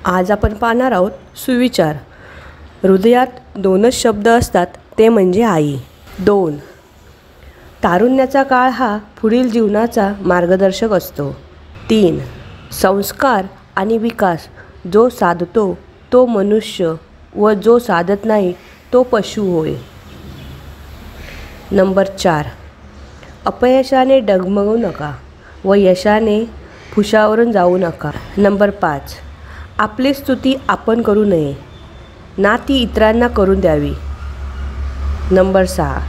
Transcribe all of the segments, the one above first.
आज आपण पाहणार आहोत सुविचार। हृदयात दोनच शब्द असतात, ते म्हणजे आई। 2. तारुण्याचा काळ हा पुढील जीवनाचा मार्गदर्शक असतो। 3. संस्कार आणि विकास, जो साधतो तो मनुष्य व जो साधत नाही तो पशु होय। नंबर 4. अपयशाने डगमगू नका व यशाने फुशावरून जाऊ नका। नंबर 5. आपली स्तुती आपण करू नये ना ती इतरांना करून द्यावी। नंबर 6.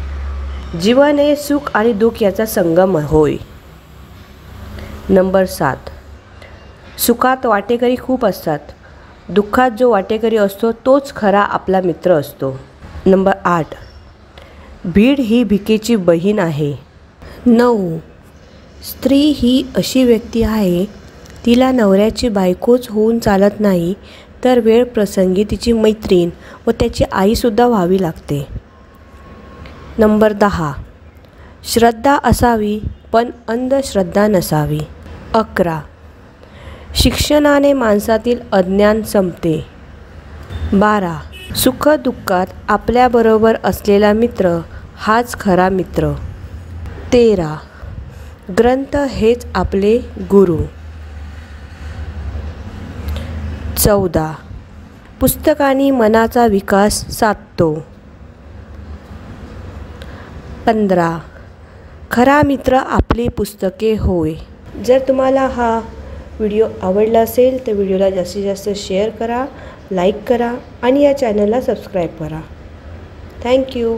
जीवन हे सुख आणि दुःख याचा संगम होय। नंबर 7. सुखात वाटेकरी खूप असतात, दुःखात जो वाटेकरी असतो तोच खरा आपला मित्र असतो। नंबर 8. भीड ही भिकेची बहीण आहे। 9. स्त्री ही अशी व्यक्ती आहे, तिला नवऱ्याची बायकोच होऊन चालत नाही, तर वेळ प्रसंगी तिची मैत्रीण व त्याची आईसुद्धा व्हावी लागते। नंबर 10. श्रद्धा असावी पण अंधश्रद्धा नसावी। 11. शिक्षणाने माणसातील अज्ञान संपते। 12. सुखदुःखात आपल्याबरोबर असलेला मित्र हाच खरा मित्र। 13. ग्रंथ हेच आपले गुरु। 14. पुस्तकांनी मनाचा विकास साधतो। 15. खरा मित्र आपली पुस्तके होय। जर तुम्हाला हा व्हिडिओ आवडला असेल तर व्हिडिओला जास्तीत जास्त शेअर करा, लाईक करा आणि या चॅनलला सबस्क्राईब करा। थँक्यू।